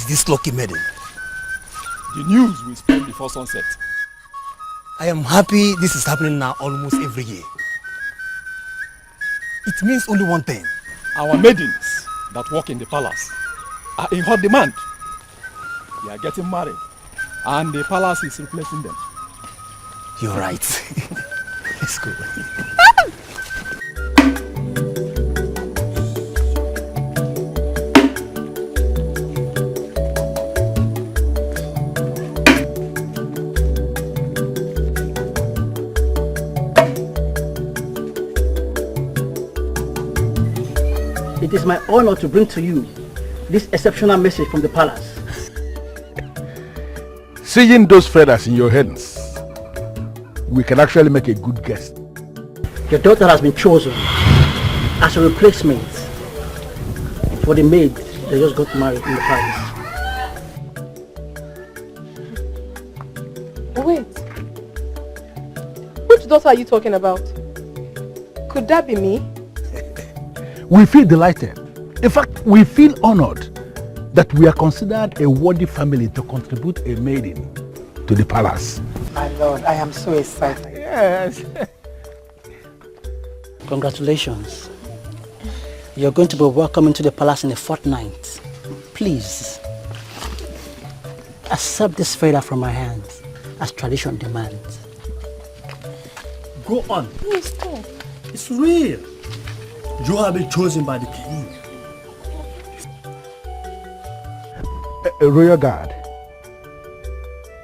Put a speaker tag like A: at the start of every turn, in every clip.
A: this lucky maiden?
B: The news will spread before sunset.
A: I am happy this is happening now almost every year. It means only one thing.
B: Our maidens that work in the palace are in hot demand. They are getting married and the palace is replacing them.
A: You're right. Let's go.
C: It is my honor to bring to you this exceptional message from the palace.
D: Seeing those feathers in your hands, we can actually make a good guess.
C: Your daughter has been chosen as a replacement for the maid that just got married in the palace.
E: Wait. Which daughter are you talking about? Could that be me?
D: We feel delighted. In fact, we feel honored that we are considered a worthy family to contribute a maiden to the palace.
F: My lord, I am so excited.
D: Yes.
C: Congratulations. You're going to be welcome into the palace in a fortnight. Please, accept this feather from my hands as tradition demands.
A: Go on.
E: Please stop.
A: It's real. You have been chosen by the king.
D: A royal guard.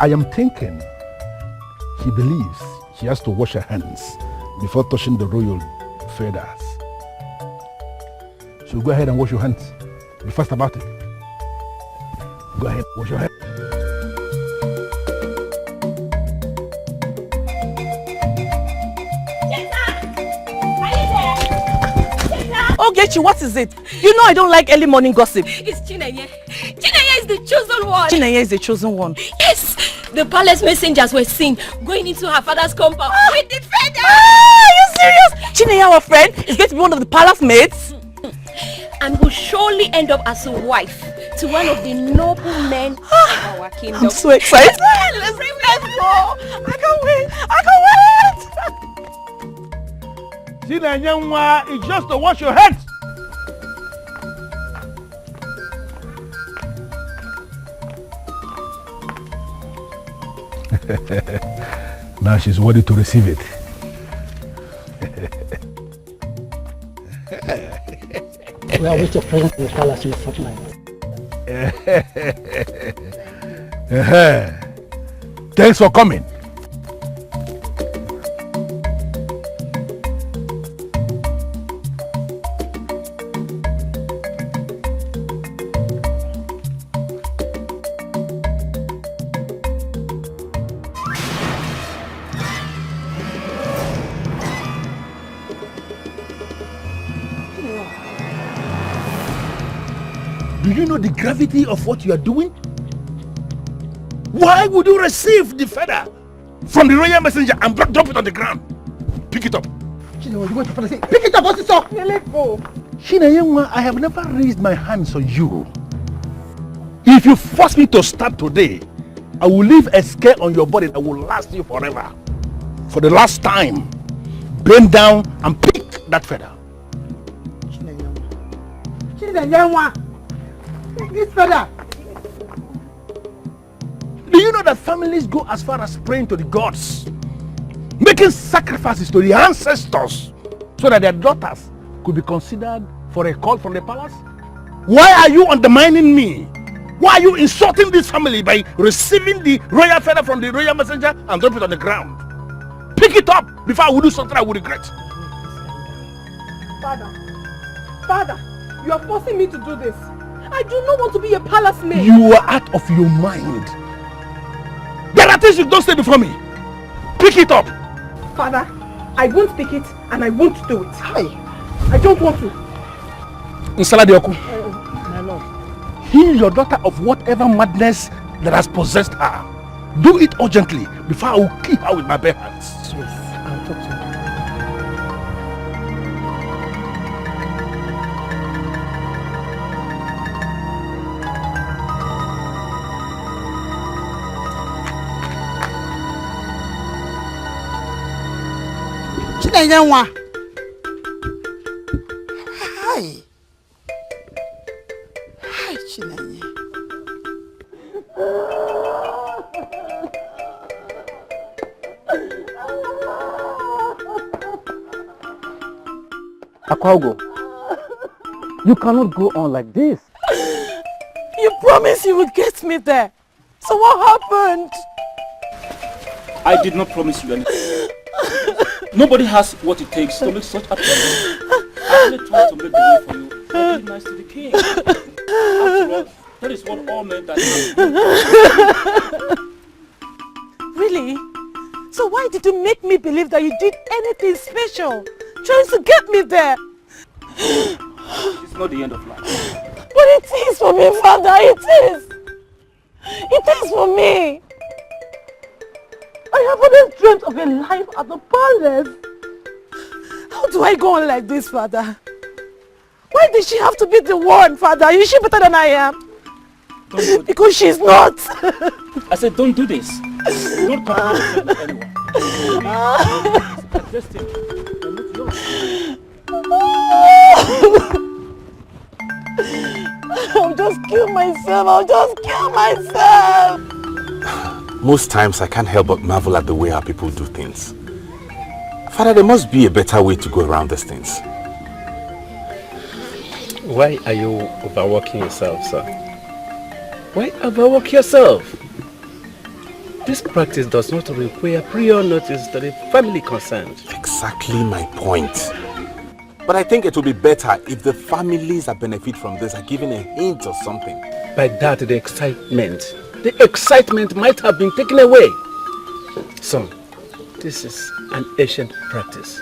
D: I am thinking she believes she has to wash her hands before touching the royal feathers. So go ahead and wash your hands. Be fast about it. Go ahead, wash your hands.
G: Ogechi, what is it? You know I don't like early morning gossip.
H: It's Chinenye. Chinenye is the chosen one.
G: Chinenye is the chosen one.
H: Yes! The palace messengers were seen going into her father's compound with the feather.
G: Are you serious? Chinenye, our friend, is going to be one of the palace maids?
H: And will surely end up as a wife to one of the noble men of our kingdom.
G: I'm so excited.
H: Let's go.
G: I can't wait. I can't wait.
D: Chinenye, it's just to wash your hands. Now she's ready to receive it.
C: We are with your presence in the palace in a fortnight.
D: Thanks for coming. Do you know the gravity of what you are doing? Why would you receive the feather from the royal messenger and drop it on the ground? Pick it up.
F: Pick it up, Osita.
E: Let go.
D: Chinenye, I have never raised my hands on you. If you force me to start today, I will leave a scare on your body that will last you forever. For the last time, bend down and pick that feather.
F: Chinenye, this feather.
D: Do you know that families go as far as praying to the gods, making sacrifices to the ancestors so that their daughters could be considered for a call from the palace? Why are you undermining me? Why are you insulting this family by receiving the royal feather from the royal messenger and drop it on the ground? Pick it up before I will do something I will regret.
E: Father, you are forcing me to do this. I do not want to be a palace maid.
D: You are out of your mind. There are things you don't say before me. Pick it up.
E: Father, I won't pick it and I won't do it. I don't want to.
D: Nsala Dioku.
C: My lord.
D: Heal your daughter of whatever madness that has possessed her. Do it urgently before I will kill her with my bare hands.
C: Yes, I'll talk to you.
F: Chinenye. Hi. Hi, Chinenye.
C: Akwago, you cannot go on like this.
G: You promised you would get me there. So what happened?
I: I did not promise you anything. Nobody has what it takes to make such a promise. I only tried to make the way for you by being nice to the king. After all, that is what all men that have.
G: Really? So why did you make me believe that you did anything special? Trying to get me there?
I: It's not the end of life.
G: But it is for me, Father, it is. It is for me. I have always dreamt of a life at the palace. How do I go on like this, Father? Why did she have to be the one, Father? Is she better than I am? Because she's not.
I: I said, don't do this. Don't compare with anyone. Just think.
G: I'll just kill myself. I'll just kill myself.
D: Most times I can't help but marvel at the way our people do things. Father, there must be a better way to go around these things.
J: Why are you overworking yourself, sir? Why overwork yourself? This practice does not require prior notice to the family concerned.
D: Exactly my point. But I think it would be better if the families that benefit from this are given a hint or something.
J: By that, the excitement might have been taken away. Son, this is an ancient practice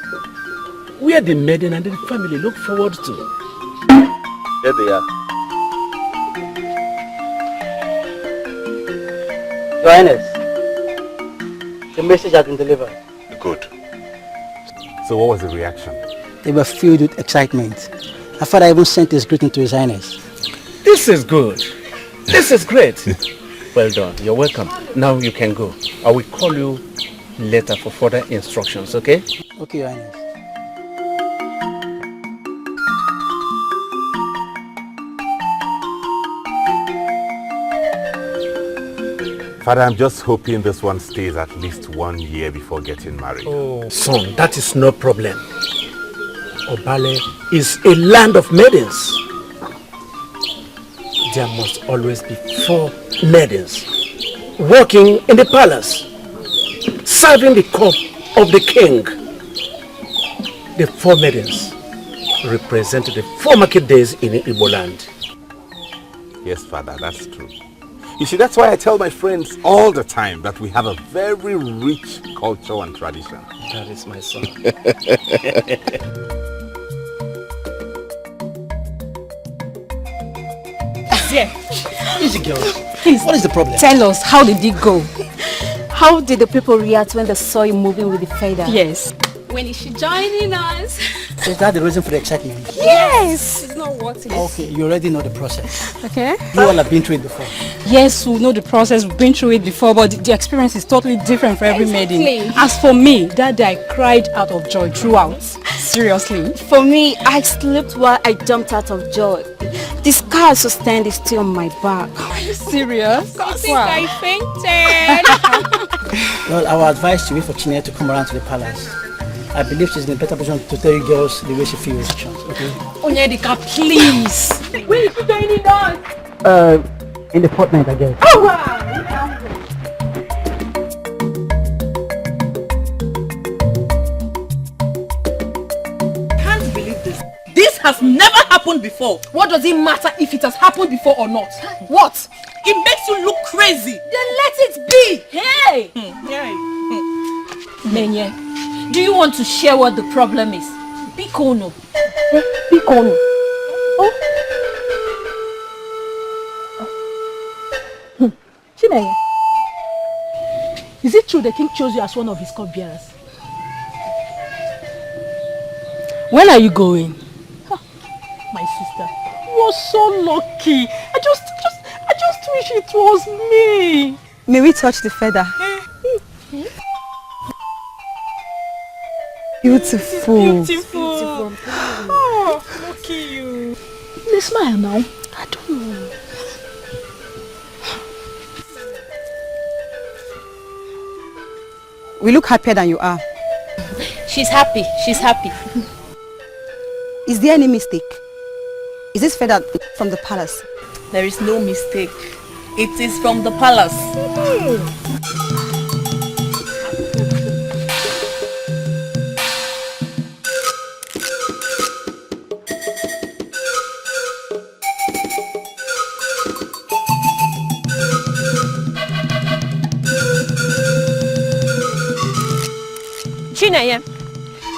J: where the maiden and the family look forward to.
I: There they are.
C: Your Highness, the message has been delivered.
D: Good. So what was the reaction?
C: They were filled with excitement. Our father even sent his greeting to His Highness.
J: This is good. This is great. Well done. You're welcome. Now you can go. I will call you later for further instructions, okay?
C: Okay, Your Highness.
D: Father, I'm just hoping this one stays at least 1 year before getting married.
J: Oh, son, that is no problem. Obale is a land of maidens. There must always be 4 maidens working in the palace, serving the cup of the king. The 4 maidens represent the 4 market days in Igbo land.
D: Yes, Father, that's true. You see, that's why I tell my friends all the time that we have a very rich culture and tradition.
J: That is my son.
C: Easy, girls. Please, what is the problem?
H: Tell us, how did it go? How did the people react when they saw you moving with the feather?
E: Yes. When is she joining us?
C: Is that the reason for the excitement?
H: Yes!
E: It's not what it is.
C: Okay, you already know the process.
E: Okay.
C: You all have been through it before.
K: Yes, we know the process, we've been through it before, but the experience is totally different for every maiden. As for me, that day I cried out of joy throughout. Seriously.
H: For me, I slept while I jumped out of joy. The scar sustained is still on my back.
K: Are you serious?
E: I think I fainted.
C: Well, I would advise you wait for Chinenye to come around to the palace. I believe she's in a better position to tell you girls the way she feels. Okay?
K: Onyedika, please.
E: When is she joining us?
C: In the fortnight, I guess.
E: Oh, wow.
G: Can't believe this. This has never happened before. What does it matter if it has happened before or not? What? It makes you look crazy.
H: Then let it be!
G: Hey!
H: Menye, do you want to share what the problem is? Bikono.
C: Bikono.
E: Chinenye, is it true the king chose you as one of his cupbearers?
K: When are you going?
E: My sister, you're so lucky. I just wish it was me.
K: May we touch the feather?
G: Beautiful.
E: Beautiful. Oh, look at you.
G: They smile now. I don't know.
L: We look happier than you are.
H: She's happy. She's happy.
L: Is there any mistake? Is this feather from the palace?
H: There is no mistake. It is from the palace.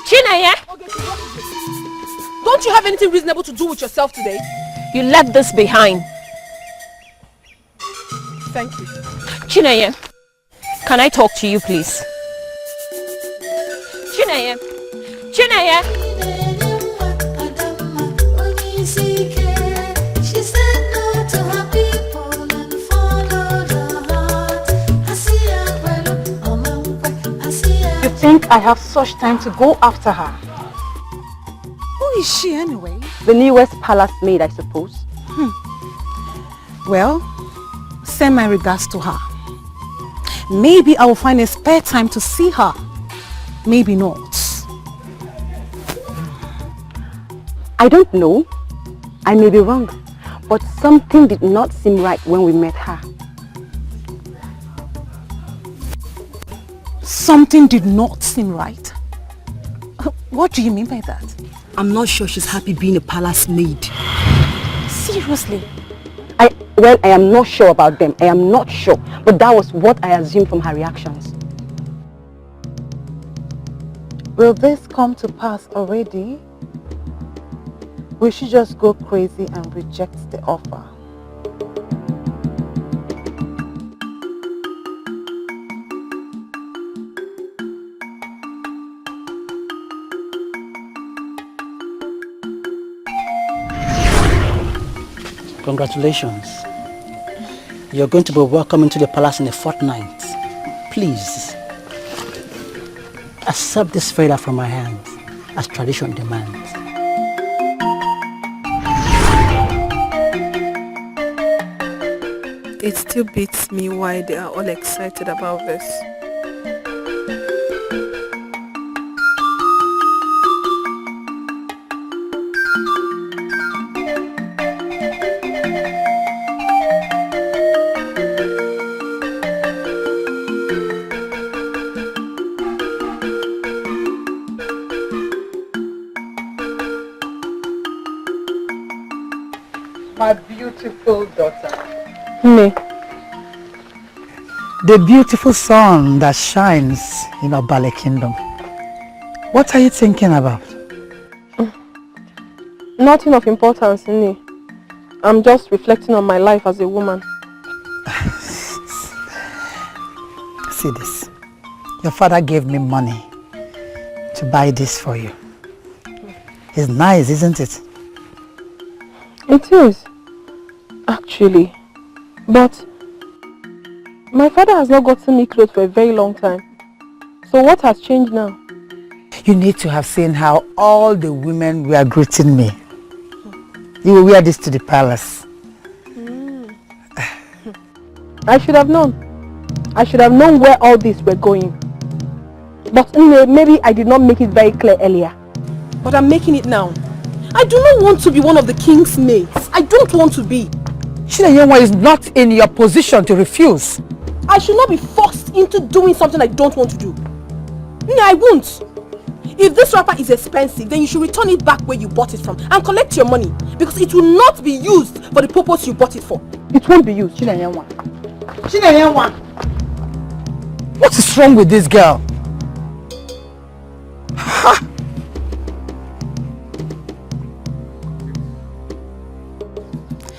E: Chineye! Don't you have anything reasonable to do with yourself today?
H: You left this behind.
E: Thank you.
H: Chineye, can I talk to you, please? Chineye!
G: You think I have such time to go after her?
L: Who is she anyway?
M: The newest palace maid, I suppose.
L: Well, send my regards to her. Maybe I will find a spare time to see her. Maybe not.
M: I don't know. I may be wrong. But something did not seem right when we met her.
L: Something did not seem right. What do you mean by that?
N: I'm not sure she's happy being a palace maid.
L: Seriously?
M: Well, I am not sure about them. I am not sure. But that was what I assumed from her reactions.
G: Will this come to pass already? Will she just go crazy and reject the offer?
C: Congratulations. You're going to be welcome into the palace in a fortnight. Please, accept this feather from my hands as tradition demands.
O: It still beats me why they are all excited about this.
G: My beautiful daughter.
M: Me.
A: The beautiful sun that shines in Obale Kingdom. What are you thinking about?
O: Nothing of importance, Ini. I'm just reflecting on my life as a woman.
A: See this. Your father gave me money to buy this for you. It's nice, isn't it?
O: It is, actually. But my father has not gotten me clothes for a very long time. So what has changed now?
A: You need to have seen how all the women were greeting me. You will wear this to the palace.
O: I should have known. I should have known where all these were going. But maybe I did not make it very clear earlier.
E: But I'm making it now. I do not want to be one of the king's maids. I don't want to be.
A: Chineye is not in your position to refuse.
E: I should not be forced into doing something I don't want to do. No, I won't. If this wrapper is expensive, then you should return it back where you bought it from and collect your money, because it will not be used for the purpose you bought it for.
O: It won't be used. Chineye.
A: What is wrong with this girl? Ha!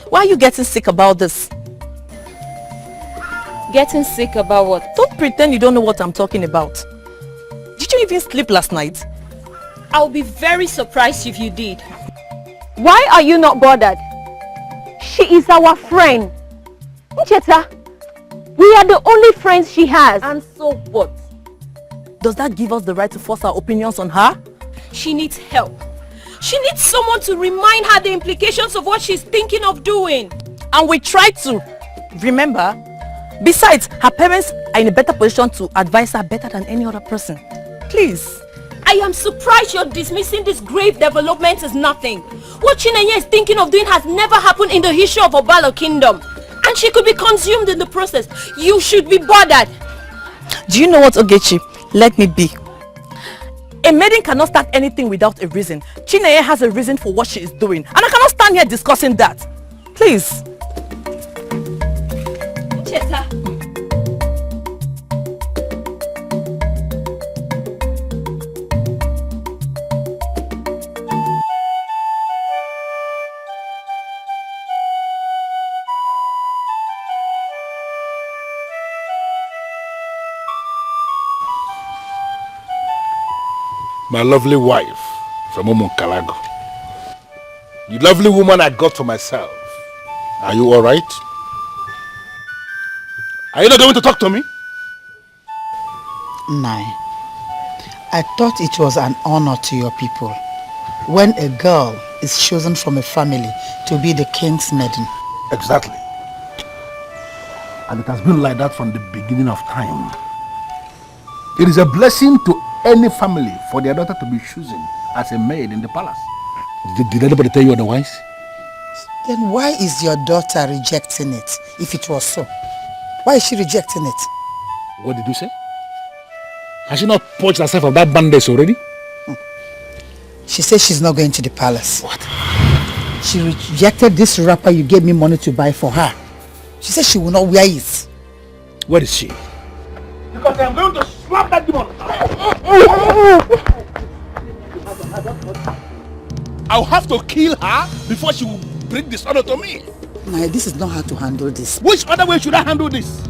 E: Why are you getting sick about this?
H: Getting sick about what?
E: Don't pretend you don't know what I'm talking about. Did you even sleep last night?
H: I'll be very surprised if you did.
M: Why are you not bothered? She is our friend. Ncheta, we are the only friends she has.
H: And so what?
G: Does that give us the right to force our opinions on her?
H: She needs help. She needs someone to remind her the implications of what she's thinking of doing.
G: And we tried to. Remember? Besides, her parents are in a better position to advise her better than any other person. Please.
H: I am surprised you're dismissing this grave development as nothing. What Chinenye is thinking of doing has never happened in the history of Obalo Kingdom. And she could be consumed in the process. You should be bothered.
G: Do you know what, Ogechi? Let me be. A maiden cannot start anything without a reason. Chinenye has a reason for what she is doing. And I cannot stand here discussing that. Please.
H: Cheta.
D: My lovely wife from Umunkalago. The lovely woman I got for myself. Are you alright? Are you not going to talk to me?
A: Nai, I thought it was an honor to your people when a girl is chosen from a family to be the king's maiden.
D: Exactly. And it has been like that from the beginning of time. It is a blessing to any family for their daughter to be chosen as a maid in the palace. Did anybody tell you otherwise?
A: Then why is your daughter rejecting it if it was so? Why is she rejecting it?
D: What did you say? Has she not purged herself of that bandage already?
A: She says she's not going to the palace. What? She rejected this wrapper you gave me money to buy for her. She says she will not wear it.
D: Where is she? Because I'm going to slap that demon. I'll have to kill her before she will bring dishonor to me.
A: Nah, this is not how to handle this.
D: Which other way should I handle this?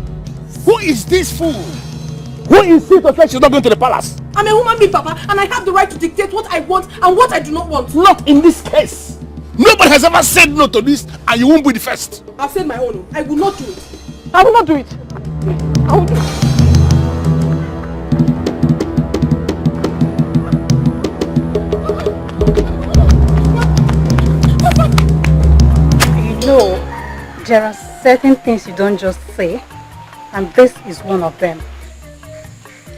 D: Who is this fool? Who insists to say she's not going to the palace?
E: I'm a human being, Papa, and I have the right to dictate what I want and what I do not want.
D: Not in this case. Nobody has ever said no to this, and you won't be the first.
E: I've said my own. I will not do it.
O: I will not do it. I will do it.
K: You know, there are certain things you don't just say, and this is one of them.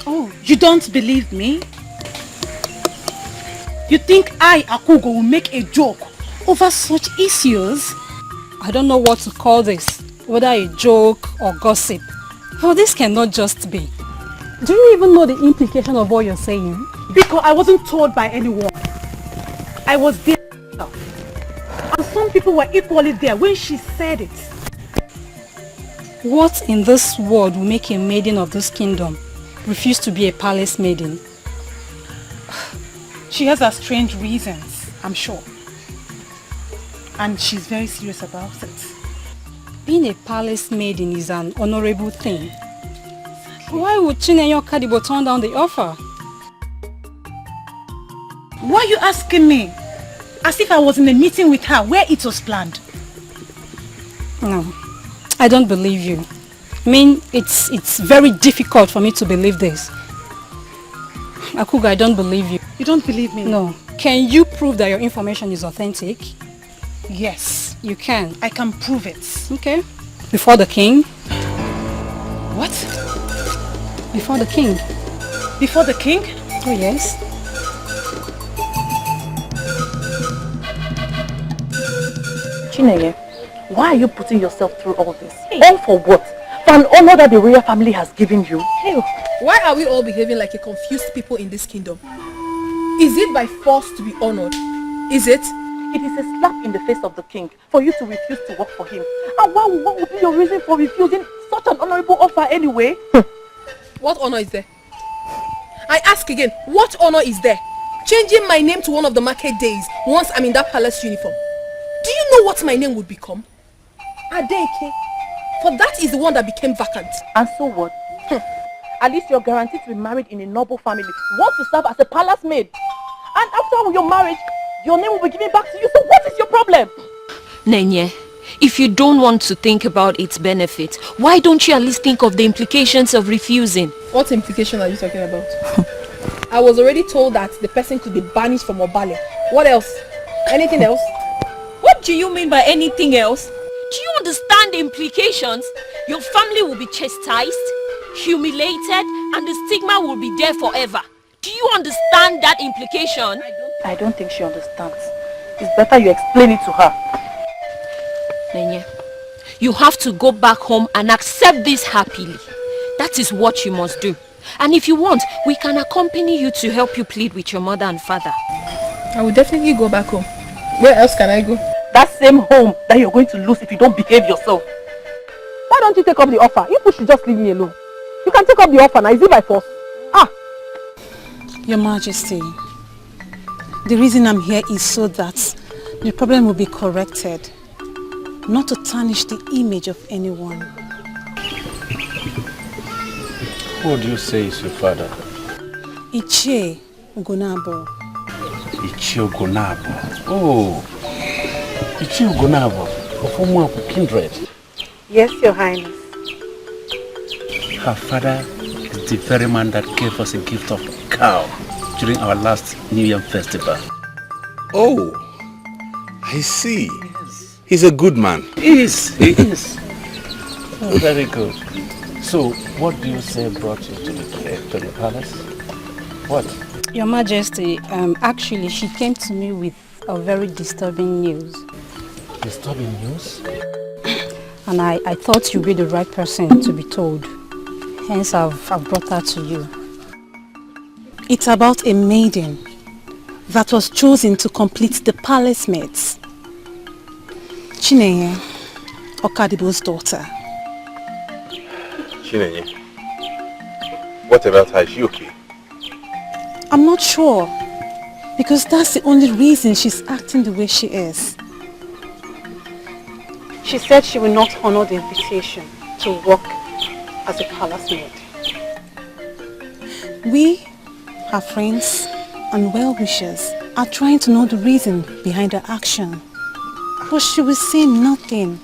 L: Oh, you don't believe me? You think I, Akugo, will make a joke over such issues?
K: I don't know what to call this, whether a joke or gossip. For this cannot just be. Do you even know the implication of what you're saying?
L: Because I wasn't told by anyone. I was there. And some people were equally there when she said it.
K: What in this world will make a maiden of this kingdom refuse to be a palace maiden?
L: She has her strange reasons, I'm sure. And she's very serious about it.
K: Being a palace maiden is an honorable thing. Why would Chinenye Kadibo turn down the offer?
L: Why are you asking me? As if I was in a meeting with her where it was planned.
K: No, I don't believe you. I mean, it's very difficult for me to believe this. Akuga, I don't believe you.
L: You don't believe me?
K: No. Can you prove that your information is authentic?
L: Yes.
K: You can?
L: I can prove it.
K: Okay. Before the king?
L: What?
K: Before the king.
L: Before the king?
K: Oh, yes.
G: Chinenye, why are you putting yourself through all this? Hey. All for what? For an honor that the royal family has given you?
E: Hey, why are we all behaving like a confused people in this kingdom? Is it by force to be honored? Is it?
G: It is a slap in the face of the king for you to refuse to work for him. And what would be your reason for refusing such an honorable offer anyway?
E: What honor is there? I ask again, what honor is there? Changing my name to one of the market days once I'm in that palace uniform. Do you know what my name would become? Dikeh. For that is the one that became vacant.
G: And so what? At least you're guaranteed to be married in a noble family once you serve as a palace maid. And after your marriage, your name will be given back to you. So what is your problem?
H: Nenye, If you don't want to think about its benefits, why don't you at least think of the implications of refusing?
E: What implication are you talking about? I was already told that the person could be banished from Obale. What else? Anything else?
H: What do you mean by anything else? Do you understand the implications? Your family will be chastised, humiliated, and the stigma will be there forever. Do you understand that implication?
O: I don't think she understands. It's better you explain it to her.
H: Nenye, you have to go back home and accept this happily. That is what you must do. And if you want, we can accompany you to help you plead with your mother and father.
E: I will definitely go back home. Where else can I go?
O: That same home that you're going to lose if you don't behave yourself. Why don't you take up the offer? You should just leave me alone. You can take up the offer now. Is it by force?
L: Your Majesty, the reason I'm here is so that the problem will be corrected, not to tarnish the image of anyone.
J: Who do you say is your father?
L: Ichie Ugonabo.
J: Ichie Ugonabo. Oh, Ichie Ugonabo, of Umuapu kindred.
O: Yes, Your Highness.
J: Her father is the very man that gave us a gift of cow during our last New Year festival.
P: Oh, I see. Yes. He's a good man.
J: He is. Oh, very good. So, what do you say brought you to the palace? What?
K: Your Majesty, actually she came to me with a very disturbing news.
J: Disturbing news?
K: And I thought you'd be the right person to be told. Hence I've brought her to you.
L: It's about a maiden that was chosen to complete the palace mates. Chinenye, Okadibo's daughter.
P: Chinenye, what about her? Is she okay?
L: I'm not sure, because that's the only reason she's acting the way she is. She said she will not honor the invitation to work as a palace maid. We, her friends and well-wishers, are trying to know the reason behind her action, but she will say nothing.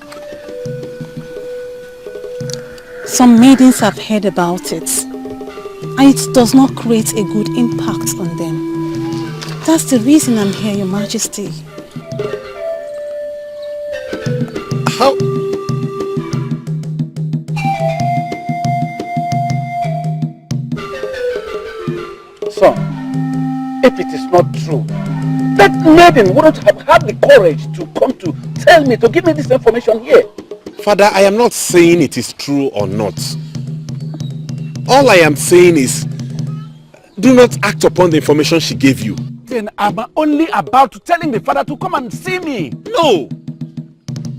L: Some maidens have heard about it, and it does not create a good impact on them. That's the reason I'm here, Your Majesty.
P: How?
J: Son, if it is not true, that maiden wouldn't have had the courage to come to tell me, to give me this information here.
P: Father, I am not saying it is true or not. All I am saying is, do not act upon the information she gave you.
D: Then I'm only about to telling the father to come and see me.
P: No!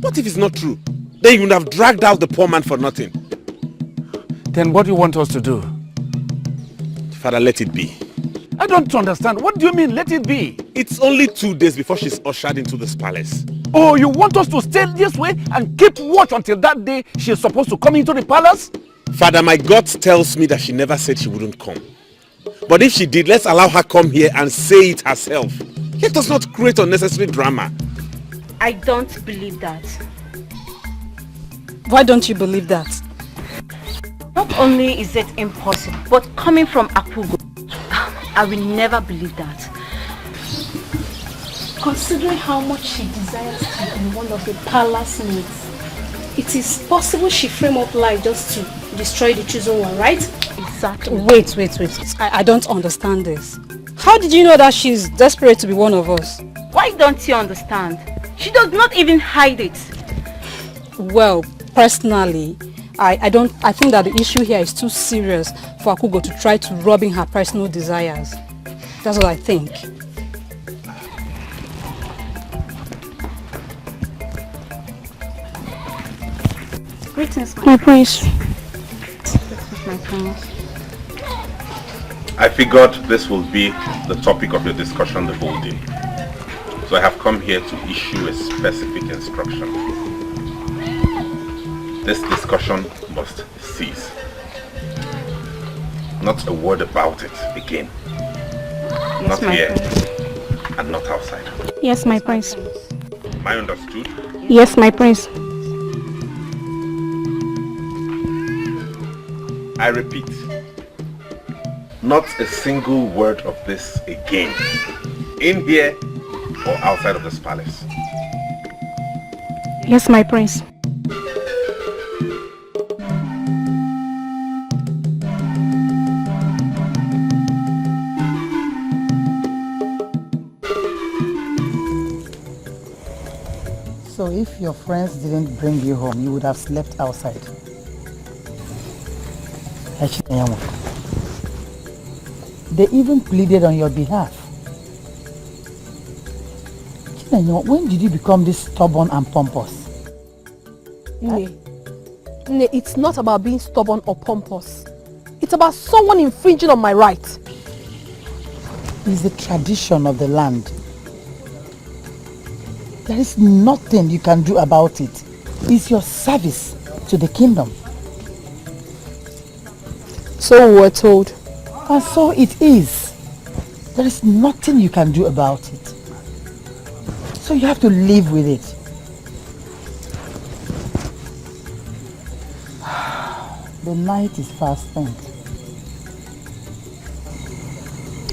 P: What if it's not true? Then you would have dragged out the poor man for nothing.
D: Then what do you want us to do?
P: Father, let it be.
D: I don't understand. What do you mean, let it be?
P: It's only 2 days before she's ushered into this palace.
D: Oh, you want us to stay this way and keep watch until that day she is supposed to come into the palace?
P: Father, my gut tells me that she never said she wouldn't come. But if she did, let's allow her come here and say it herself. Let us not create unnecessary drama.
M: I don't believe that.
K: Why don't you believe that?
M: Not only is it impossible, but coming from Akugo, I will never believe that.
Q: Considering how much she desires to be one of the palace maids, it is possible she framed up lie just to destroy the chosen one, right?
M: Exactly.
K: Wait. I don't understand this. How did you know that she's desperate to be one of us?
M: Why don't you understand? She does not even hide it.
K: Well, personally, I think that the issue here is too serious for Akugo to try to robbing her personal desires. That's what I think.
Q: Greetings,
O: my prince.
M: My prince.
P: I figured this will be the topic of your discussion the whole day. So I have come here to issue a specific instruction. This discussion must cease. Not a word about it again.
M: Yes,
P: Not
M: my
P: here
M: prince.
P: and not outside.
O: Yes, my prince.
P: Am I understood?
O: Yes, my prince.
P: I repeat, not a single word of this again. In here or outside of this palace.
Q: Yes, my prince.
A: So if your friends didn't bring you home, you would have slept outside. They even pleaded on your behalf. When did you become this stubborn and pompous?
E: Nne, it's not about being stubborn or pompous. It's about someone infringing on my right.
A: It's the tradition of the land. There is nothing you can do about it. It's your service to the kingdom.
E: So we were told.
A: And so it is. There is nothing you can do about it. So you have to live with it. The night is fast spent.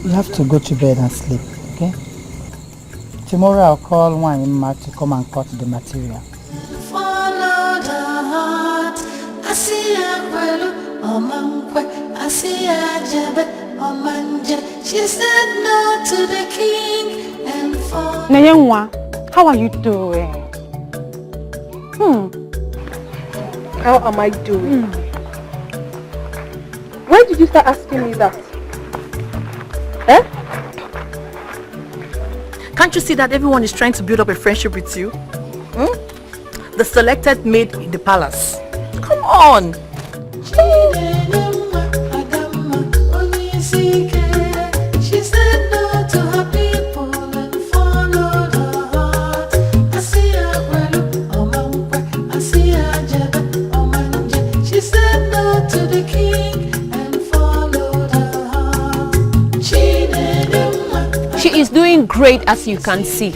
A: You have to go to bed and sleep, okay? Tomorrow I'll call Wanima to come and cut the material.
F: Follow the heart. I see a kwelu omankwe. I see a jebe omanje. She said no to the king and for.
O: Nayengwa, how are you doing?
E: How am I doing?
O: Why did you start asking me that? Eh?
E: Can't you see that everyone is trying to build up a friendship with you? The selected maid in the palace. Come on!
F: She said no to her people and followed her heart. I see a kwelu omankwe. I see a jebe omanje. She said no to the king and followed her heart.
H: She is doing great, as you can see.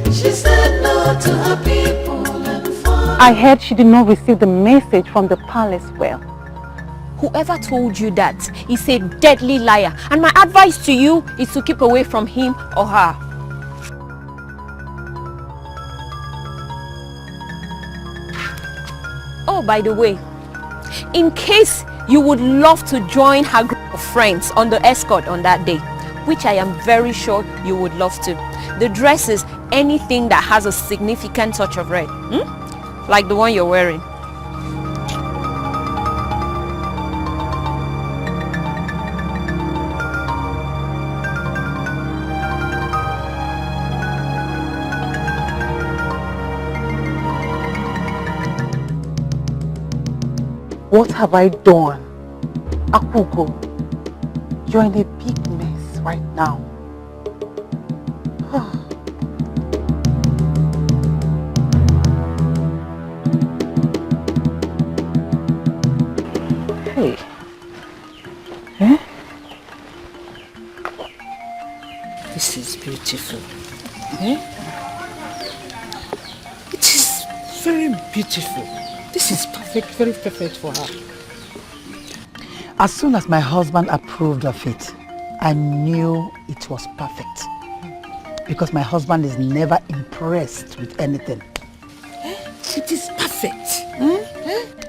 F: She said no to her people and followed.
M: I heard she did not receive the message from the palace well.
H: Whoever told you that is a deadly liar, and my advice to you is to keep away from him or her. Oh, by the way, in case you would love to join her group of friends on the escort on that day, which I am very sure you would love to, the dress is anything that has a significant touch of red, like the one you're wearing.
M: What have I done? Akugo, you're in a big mess right now. Hey. Eh?
N: This is beautiful. Eh? It is very beautiful. This is perfect, very perfect for her.
A: As soon as my husband approved of it, I knew it was perfect. Because my husband is never impressed with anything.
N: It is perfect.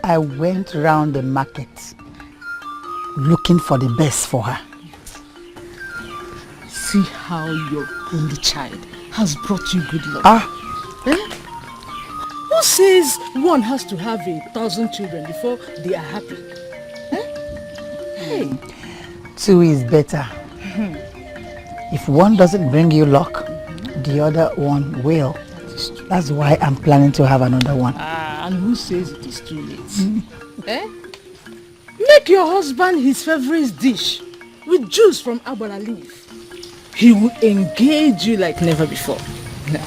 A: I went round the market looking for the best for her.
N: See how your only child has brought you good luck. Who says one has to have 1,000 children before they are happy? Hey.
A: 2 is better. If one doesn't bring you luck, the other one will. That's why I'm planning to have another one.
N: And who says it is too late? Make your husband his favorite dish with juice from abala leaf. He will engage you like never before.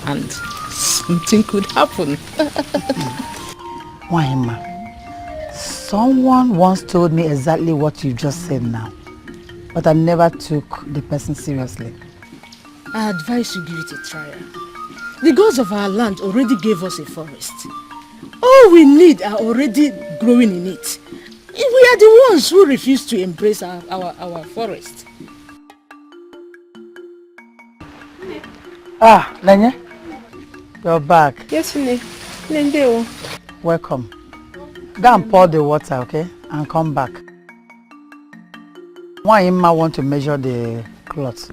N: And something could happen.
A: Waima, someone once told me exactly what you just said now. But I never took the person seriously.
N: I advise you give it a try. The gods of our land already gave us a forest. All we need are already growing in it. We are the ones who refuse to embrace our forest.
A: Ah, Nanya, you're back.
O: Yes, Nende.
A: Welcome. Go and pour the water, okay? And come back. Why Imma want to measure the cloth?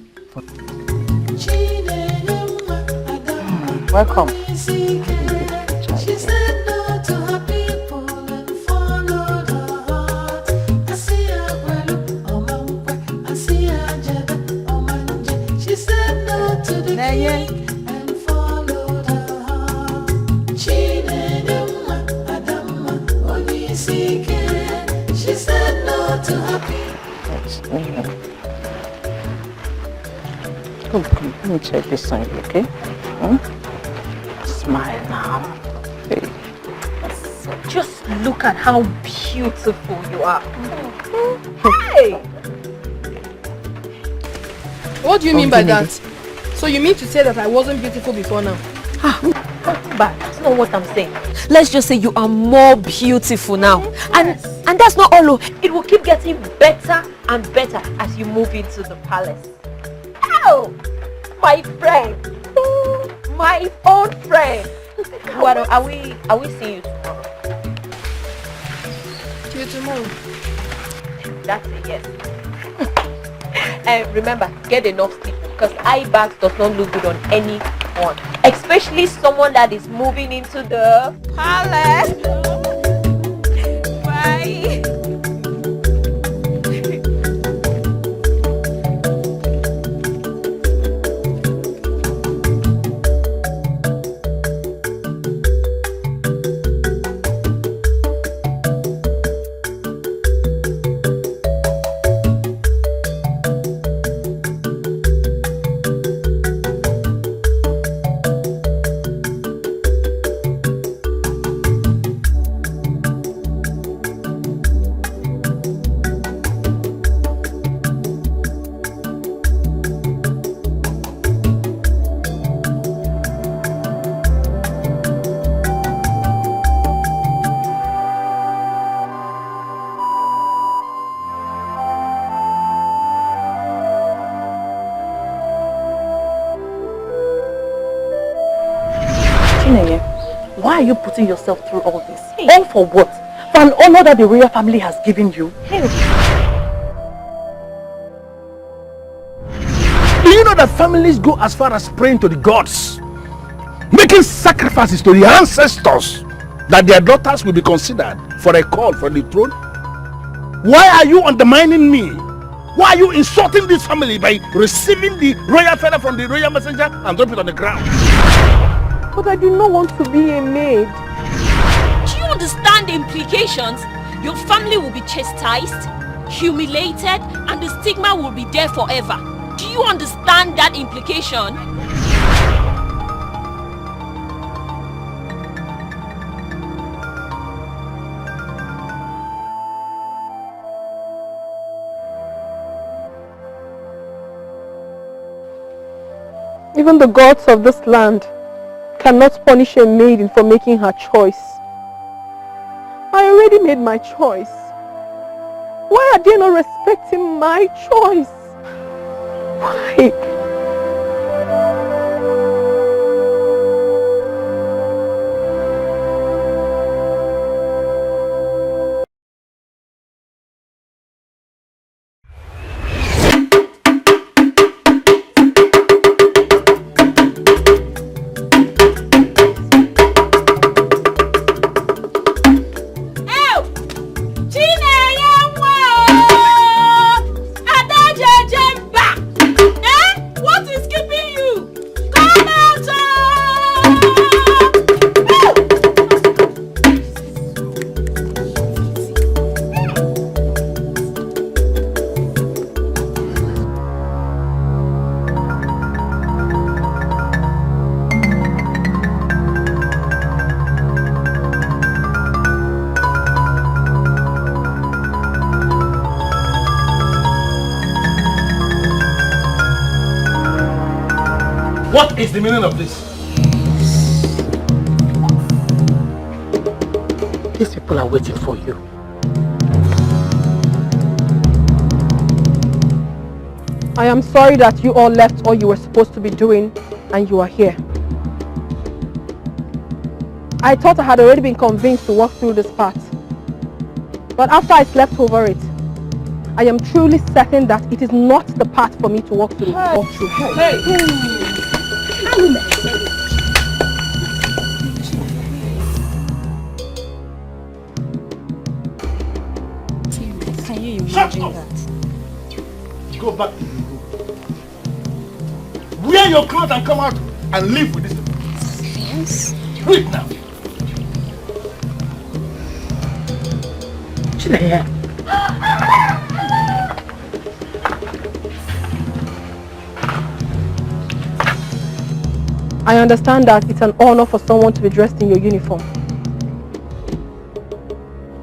A: Welcome.
F: She said no to her people and followed her heart. I see her well, I see her jada, Omanje. She said no to the king and followed her heart. Chinedema, Adama, OssyKing. She said no to her people.
C: Come, let me check this side, okay? Smile now. Hey.
H: Just look at how beautiful you are. Hey!
E: What do you mean by that? So you mean to say that I wasn't beautiful before now?
H: But that's not what I'm saying. Let's just say you are more beautiful now. And that's not all. It will keep getting better and better as you move into the palace. Oh, my friend. My own friend. What are we seeing you tomorrow?
E: See you tomorrow.
H: That's a yes. And remember, get enough sleep because eye bags does not look good on anyone, especially someone that is moving into the palace. Bye.
C: Why are you putting yourself through all this? Hey. All for what? For an honor that the royal family has given you? Hey.
D: Do you know that families go as far as praying to the gods, making sacrifices to the ancestors, that their daughters will be considered for a call for the throne? Why are you undermining me? Why are you insulting this family by receiving the royal feather from the royal messenger and drop it on the ground?
O: But I do not want to be a maid.
H: Do you understand the implications? Your family will be chastised, humiliated, and the stigma will be there forever. Do you understand that implication?
O: Even the gods of this land cannot punish a maiden for making her choice. I already made my choice. Why are they not respecting my choice? Why?
D: What is the meaning of this?
C: These people are waiting for you.
O: I am sorry that you all left all you were supposed to be doing and you are here. I thought I had already been convinced to walk through this path. But after I slept over it, I am truly certain that it is not the path for me to walk through.
K: Can you imagine that?
D: Go back to the room. Wear your clothes and come out and live with this.
K: Yes.
D: Do it now.
O: I understand that it's an honor for someone to be dressed in your uniform.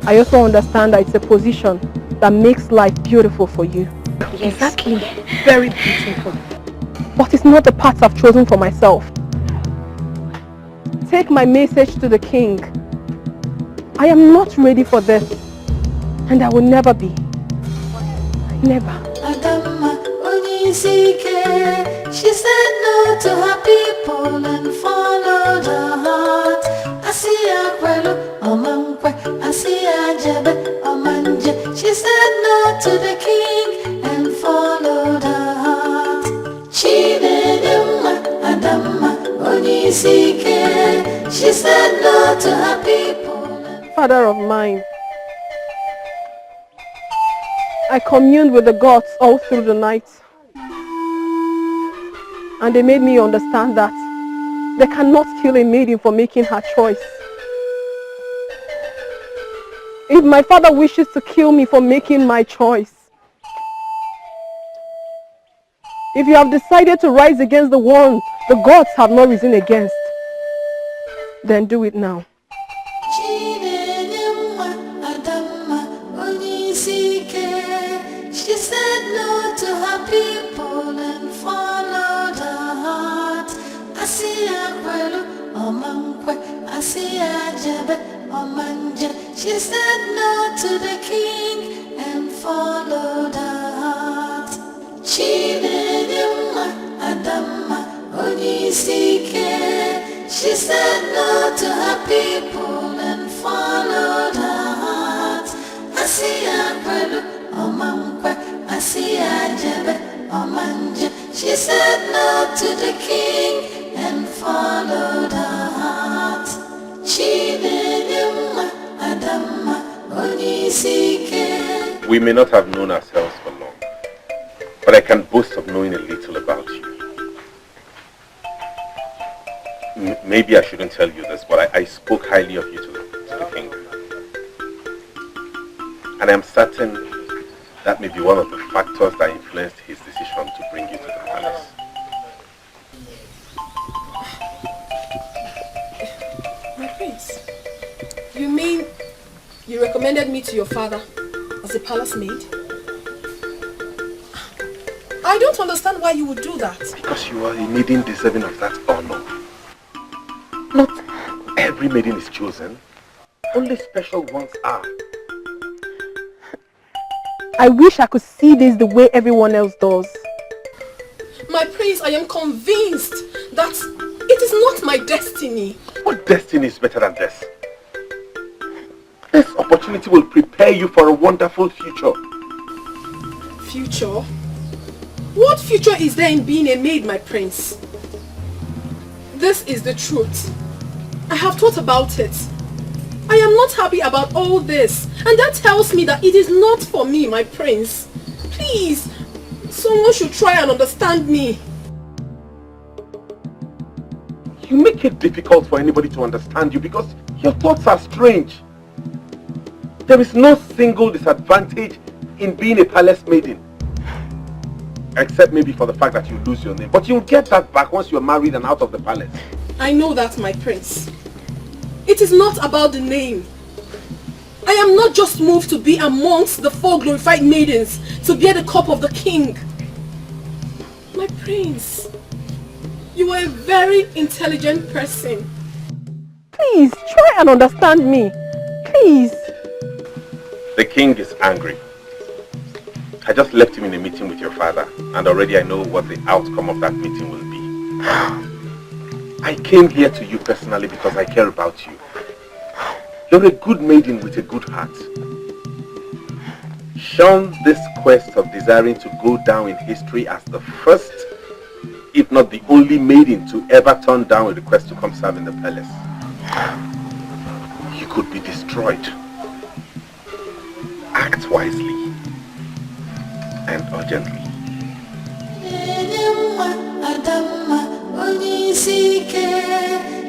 O: I also understand that it's a position that makes life beautiful for you.
M: Yes.
O: Exactly. Very beautiful. But it's not the path I've chosen for myself. Take my message to the king. I am not ready for this. And I will never be. Never.
F: She said no to her people and followed her heart. I see her kwelu, omankwe. I see her jebe, omanje. She said no to the king and followed her heart. Chinedema, Adama, Onisike. She said no to her people.
O: Father of mine, I communed with the gods all through the night. And they made me understand that they cannot kill a maiden for making her choice. If my father wishes to kill me for making my choice, if you have decided to rise against the one the gods have not risen against, then do it now.
F: She said no to her people and followed her heart. I see her kwelu, omankwe. I see her jebe, omanje. She said no to the king and followed her heart. Chinedema, Adama, Onisike. She said no to her people and followed her heart. I see her kwelu, omankwe. I see her jebe, omanje. She said no to the king and followed her heart. Chinedema, Adama, Onisike.
P: We may not have known ourselves for long, but I can boast of knowing a little about you. Maybe I shouldn't tell you this, but I spoke highly of you to the king. And I am certain that may be one of the factors that influenced his decision to bring you to the palace.
E: My prince, you mean you recommended me to your father as a palace maid? I don't understand why you would do that.
P: Because you are a maiden deserving of that honor. Not every maiden is chosen. Only special ones are.
O: I wish I could see this the way everyone else does.
E: My prince, I am convinced that it is not my destiny.
P: What destiny is better than this? This opportunity will prepare you for a wonderful future.
E: Future? What future is there in being a maid, my prince? This is the truth. I have thought about it. I am not happy about all this, and that tells me that it is not for me, my prince. Please, someone should try and understand me.
P: You make it difficult for anybody to understand you because your thoughts are strange. There is no single disadvantage in being a palace maiden. Except maybe for the fact that you lose your name. But you'll get that back once you're married and out of the palace.
E: I know that, my prince. It is not about the name. I am not just moved to be amongst the 4 glorified maidens to bear the cup of the king. My prince, you are a very intelligent person.
O: Please, try and understand me. Please.
P: The king is angry. I just left him in a meeting with your father, and already I know what the outcome of that meeting will be. I came here to you personally because I care about you. You're a good maiden with a good heart. Shun this quest of desiring to go down in history as the first, if not the only maiden to ever turn down a request to come serve in the palace. You could be destroyed. Act wisely and urgently.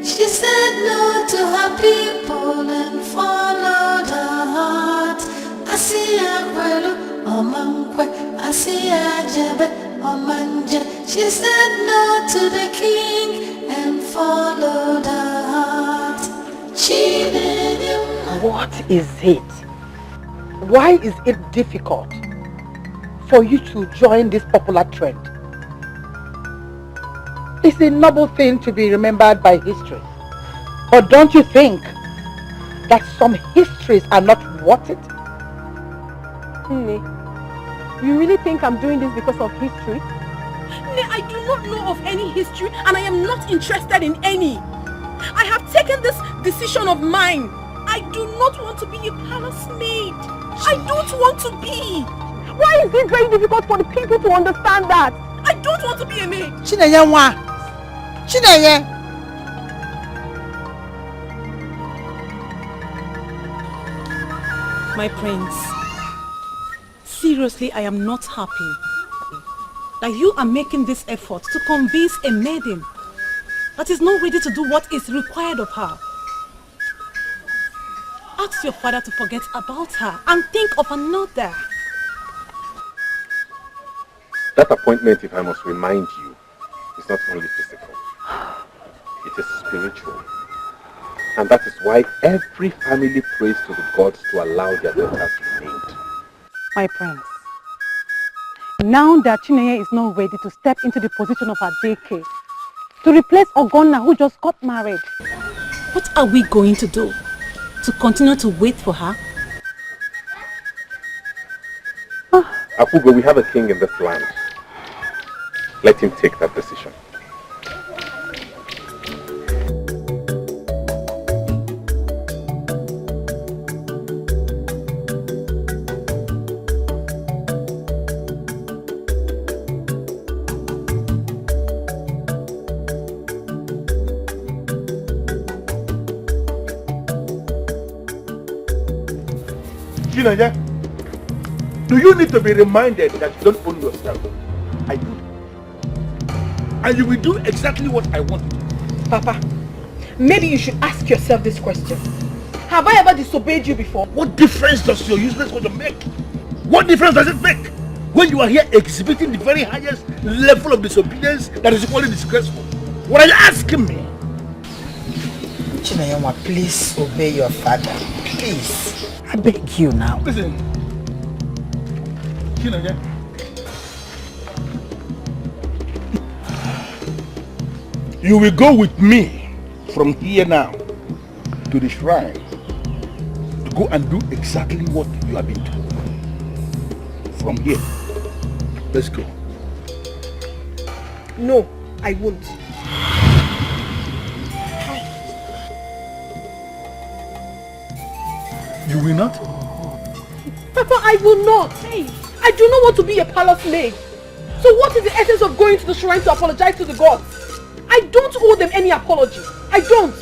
F: She said no to her people and followed her heart. Asiya kwelu omankwe, asiya jebe omanje. She said no to the king and followed her heart.
A: What is it? Why is it difficult for you to join this popular trend? It's a noble thing to be remembered by history. But don't you think that some histories are not worth it?
O: Ini, you really think I'm doing this because of history?
E: Ini, I do not know of any history and I am not interested in any. I have taken this decision of mine. I do not want to be a palace maid. I don't want to be.
O: Why is it very difficult for the people to understand that?
E: I don't want to be a maid.
L: My prince, seriously, I am not happy that you are making this effort to convince a maiden that is not ready to do what is required of her. Ask your father to forget about her and think of another.
P: That appointment, if I must remind you, is not only physical. It is spiritual. And that is why every family prays to the gods to allow their daughters to be named.
L: My prince, now that Chinenye is not ready to step into the position of her Dikeh, to replace Ogonna who just got married, what are we going to do? To continue to wait for her?
P: Afugo, we have a king in this land. Let him take that decision.
D: Do you need to be reminded that you don't own yourself? I do. And you will do exactly what I want.
E: Papa, maybe you should ask yourself this question. Have I ever disobeyed you before?
D: What difference does your useless word make? What difference does it make when you are here exhibiting the very highest level of disobedience that is equally disgraceful? What are you asking me?
A: Chinenye, please obey your father. Please. I beg you now.
D: Listen. Chinenye. You will go with me from here now to the shrine to go and do exactly what you have been told. From here. Let's go.
E: No, I won't.
D: You will not?
E: Papa, I will not. Hey, I do not want to be a palace maid. So what is the essence of going to the shrine to apologize to the gods? I don't owe them any apology. I don't.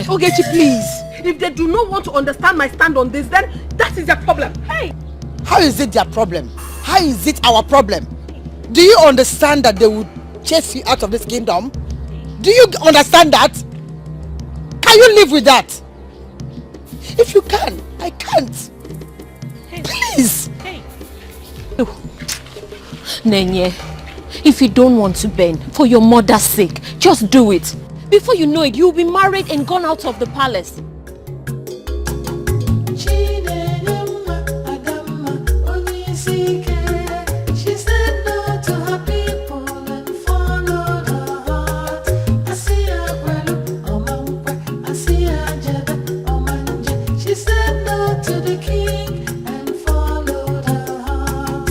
E: Ogechi, please. If they do not want to understand my stand on this, then that is their problem. Hey!
A: How is it their problem? How is it our problem? Do you understand that they would chase you out of this kingdom? Do you understand that? Can you live with that? If you can, I can't.
E: Hey.
A: Please.
E: Hey.
H: Nenye, if you don't want to bend, for your mother's sake, just do it. Before you know it, you'll be married and gone out of the palace.
F: She said no to her people and followed her heart. I see her well, I see her jada, she said no to the king and followed her heart.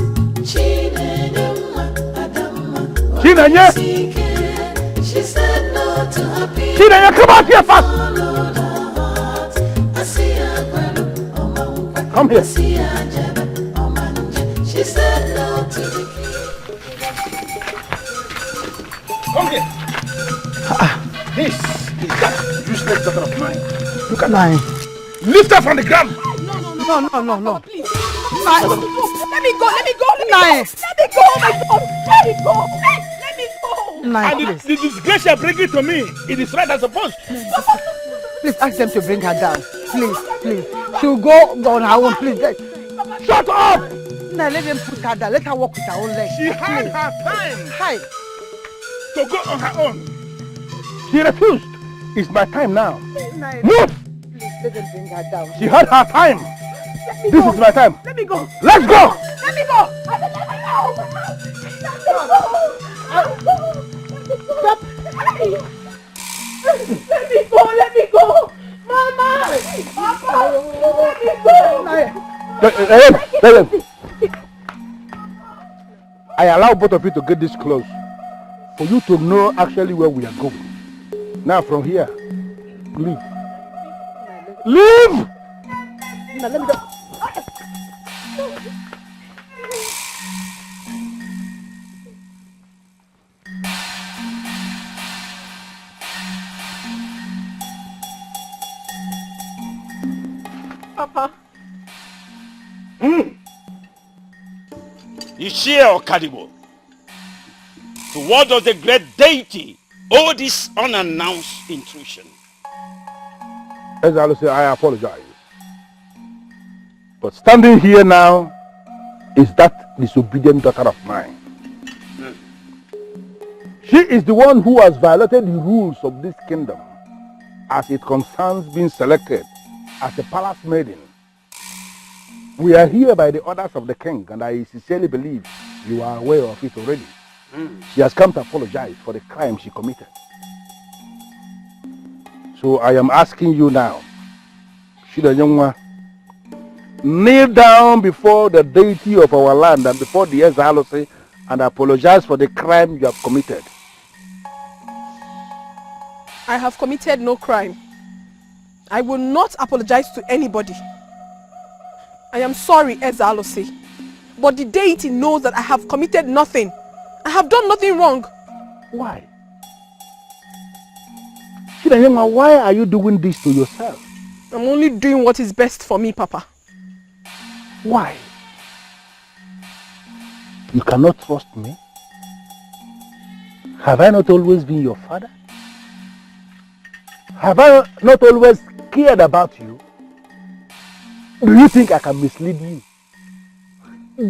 D: Chinenye!
F: She said no to her people.
D: Chinenye, come out here fast!
F: Followed her heart. I see her well,
D: come here.
F: I see her jada. She said no to the king.
D: Come here. This is that useless daughter of mine. Look at her. Lift her from the ground.
A: No.
E: Please. Let me go. Let me go, my God. Let me go.
D: And the disgrace you're bringing to me, it is right as supposed.
A: Please ask them to bring her down. Please. She'll go on her own, please.
D: Shut up!
A: Now let them put her down. Let her walk with her own legs.
D: She had her time.
A: Hi.
D: To go on her own. She refused. It's my time now.
A: Move!
D: Move!
A: Please let them bring her down.
D: She had her time. This is my time.
A: Let me go.
D: Let's go!
A: Let me go.
G: Let me go. Mama! Papa! Let me go.
D: I allow both of you to get this close for you to know actually where we are going. Now from here, leave. Leave!
A: Now let me go.
G: Papa.
R: Ishia or Kadibo, to what does the great deity owe this unannounced intrusion?
D: As I say, I apologize. But standing here now is that disobedient daughter of mine. She is the one who has violated the rules of this kingdom as it concerns being selected as a palace maiden. We are here by the orders of the king, and I sincerely believe you are aware of it already. She has come to apologize for the crime she committed. So I am asking you now, Shidanyongwa, kneel down before the deity of our land and before the exile and apologize for the crime you have committed.
E: I have committed no crime. I will not apologize to anybody. I am sorry, Ezalose, but the deity knows that I have committed nothing. I have done nothing wrong.
D: Why? Shidanyongwa, why are you doing this to yourself?
E: I'm only doing what is best for me, Papa.
D: Why? You cannot trust me? Have I not always been your father? Have I not always cared about you? Do you think I can mislead you?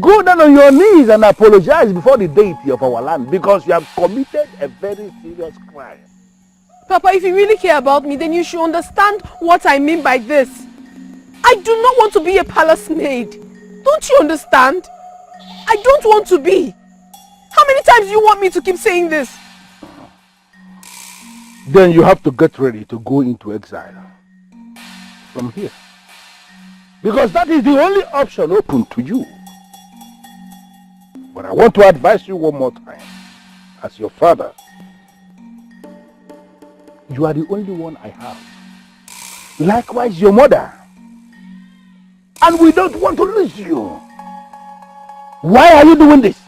D: Go down on your knees and apologize before the deity of our land because you have committed a very serious crime.
E: Papa, if you really care about me, then you should understand what I mean by this. I do not want to be a palace maid. Don't you understand? I don't want to be. How many times do you want me to keep saying this?
D: Then you have to get ready to go into exile from here. Because that is the only option open to you. But I want to advise you one more time, as your father. You are the only one I have. Likewise, your mother. And we don't want to lose you. Why are you doing this?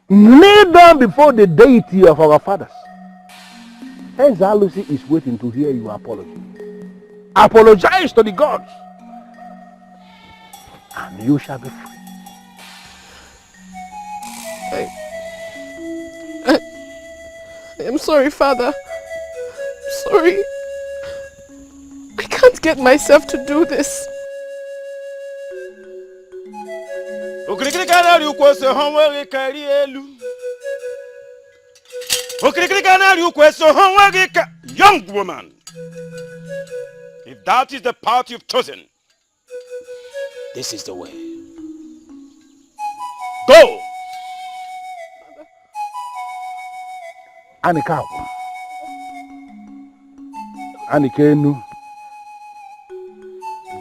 D: Kneel down before the deity of our fathers. Ezalusi is waiting to hear your apology. Apologize to the gods. And you shall be free.
E: I am sorry, Father. I'm sorry. I can't get myself to do this.
R: Young woman, if that is the path you've chosen, this is the way. Go!
D: Anikawu. Anikenu.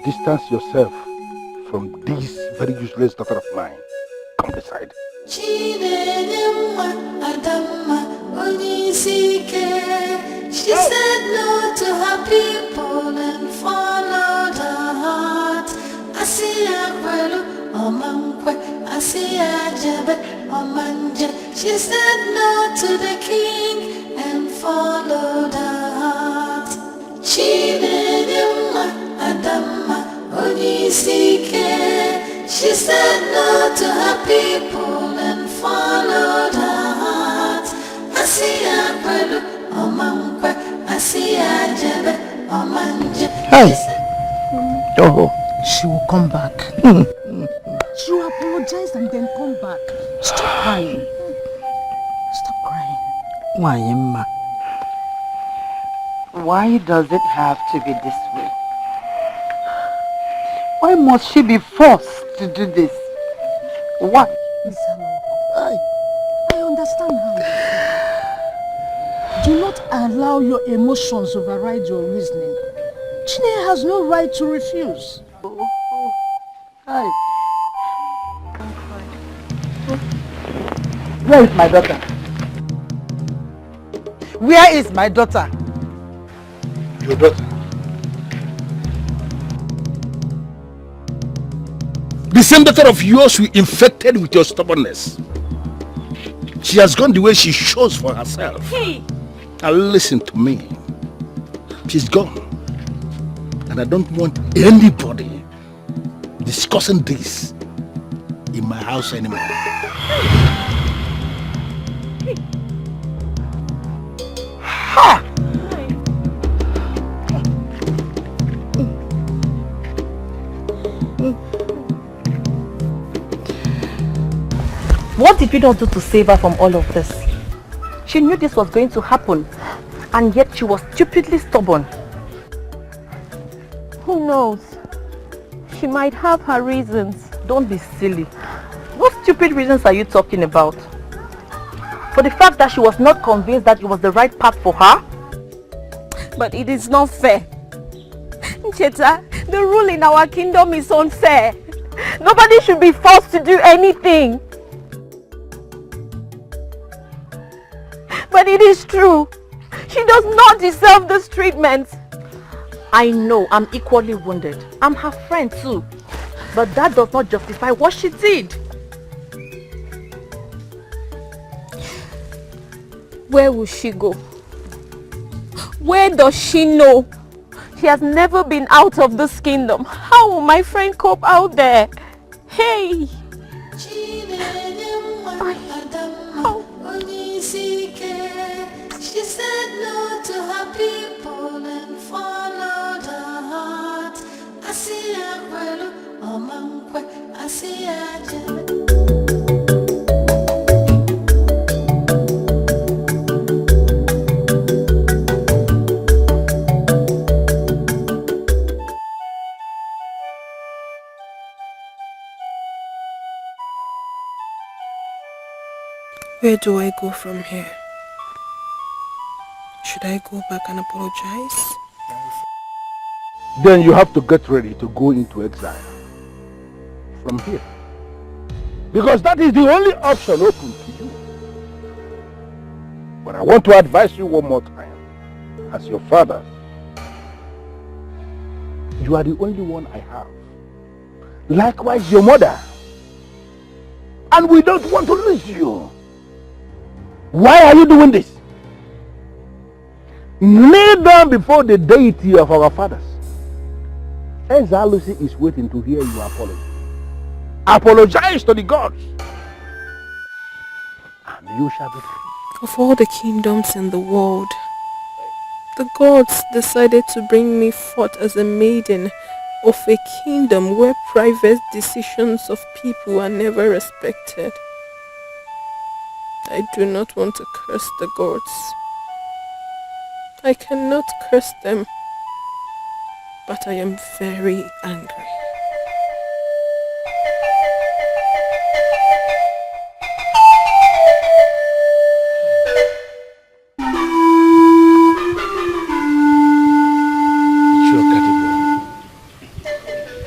D: Distance yourself from this very useless daughter of mine. Come beside.
F: She said no to her people and followed her heart. Asiya kwelu omankwe, asiya jebe omanje. She said no to the king and followed her heart. Chinedimma adamma onisike. She said no to her people and followed her heart. Asiya kwelu omankwe, asiya jebe omanje.
C: Hey. Oh.
N: She will come back. She will apologize and then come back. Stop crying. Stop crying.
C: Why, Emma? Why does it have to be this way? Why must she be forced to do this? Why?
N: I understand how you feel. Do not allow your emotions override your reasoning. Chineye has no right to refuse.
C: Hi. Where is my daughter?
A: Where is my daughter?
D: Your daughter? The same daughter of yours you infected with your stubbornness. She has gone the way she chose for herself.
H: Hey!
D: Now listen to me. She's gone. And I don't want anybody discussing this in my house anymore.
C: Ha!
M: What did we not do to save her from all of this? She knew this was going to happen, and yet she was stupidly stubborn.
O: Who knows? She might have her reasons.
M: Don't be silly. What stupid reasons are you talking about? For the fact that she was not convinced that it was the right path for her?
E: But it is not fair. Ncheta, the rule in our kingdom is unfair.
O: Nobody should be forced to do anything. But it is true. She does not deserve this treatment.
M: I know, I'm equally wounded. I'm her friend too. But that does not justify what she did.
E: Where will she go? Where does she know?
O: She has never been out of this kingdom. How will my friend cope out there? Hey!
F: She said no to her people and followed her heart. Asiya kwelu omankwe, asiya jebe.
S: Where do I go from here? Should I go back and apologize?
D: Then you have to get ready to go into exile from here. Because that is the only option open to you. But I want to advise you one more time. As your father, you are the only one I have. Likewise your mother. And we don't want to lose you. Why are you doing this? Kneel down before the deity of our fathers. Exile Lucy is waiting to hear your apology. Apologize to the gods. And you shall be free.
S: Of all the kingdoms in the world, the gods decided to bring me forth as a maiden of a kingdom where private decisions of people are never respected. I do not want to curse the gods. I cannot curse them, but I am very angry.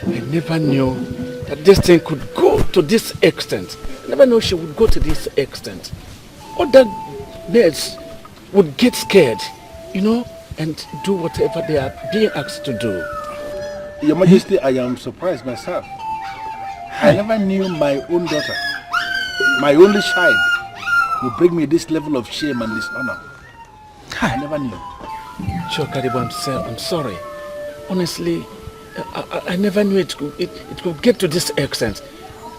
J: I never knew that this thing could go to this extent. I never knew she would go to this extent. Other maids would get scared, you know, and do whatever they are being asked to do.
D: Your Majesty, I am surprised myself. I never knew my own daughter, my only child, would bring me this level of shame and dishonor. I never knew.
J: Sure, Kadibo, I'm sorry. Honestly, I never knew it could get to this extent.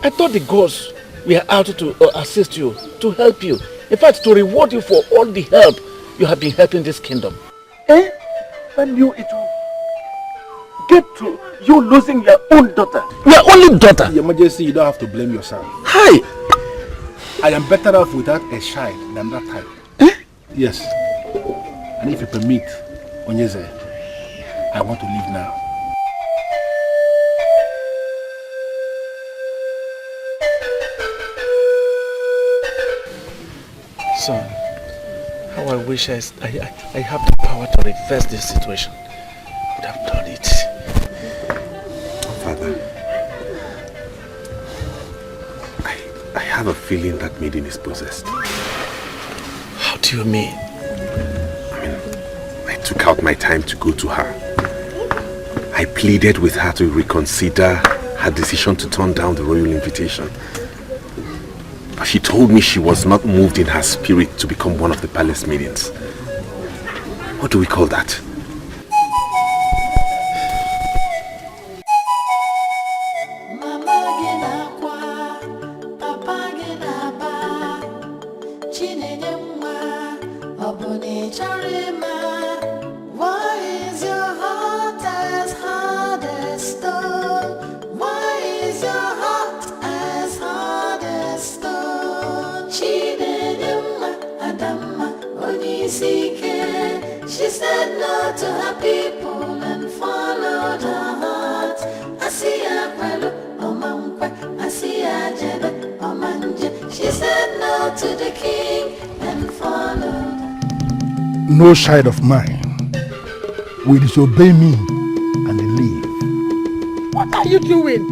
J: I thought the gods were out to assist you, to help you. In fact, to reward you for all the help you have been helping this kingdom.
P: Eh? I knew it would get to you losing your own daughter.
J: Your only daughter?
D: Your Majesty, you don't have to blame yourself.
J: Hi!
D: I am better off without a child than that type. Eh? Yes. And if you permit, Onyeze, I want to leave now.
J: Son, how I wish I have the power to reverse this situation. I would have done it.
P: Father, I have a feeling that maiden is possessed.
J: How do you mean?
P: I took out my time to go to her. I pleaded with her to reconsider her decision to turn down the royal invitation. But she told me she was not moved in her spirit to become one of the palace maidens. What do we call that?
F: She said no to her people and followed her heart. Asiya kwelu omankwe, asiya jebe omanje. She said no to the king and followed.
D: No child of mine will disobey me and leave.
A: What are you doing?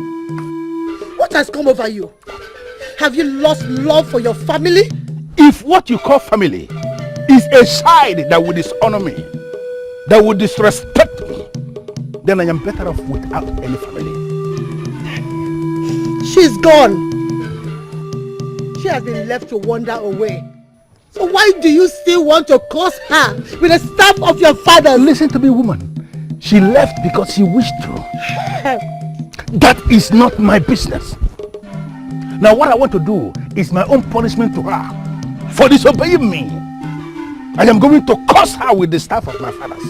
A: What has come over you? Have you lost love for your family?
D: If what you call family is a child that will dishonor me, that will disrespect me, then I am better off without any family.
A: She's gone. She has been left to wander away. So why do you still want to curse her with the staff of your father?
D: Listen to me, woman. She left because she wished to. That is not my business. Now what I want to do is my own punishment to her for disobeying me. I am going to curse her with the staff of my fathers.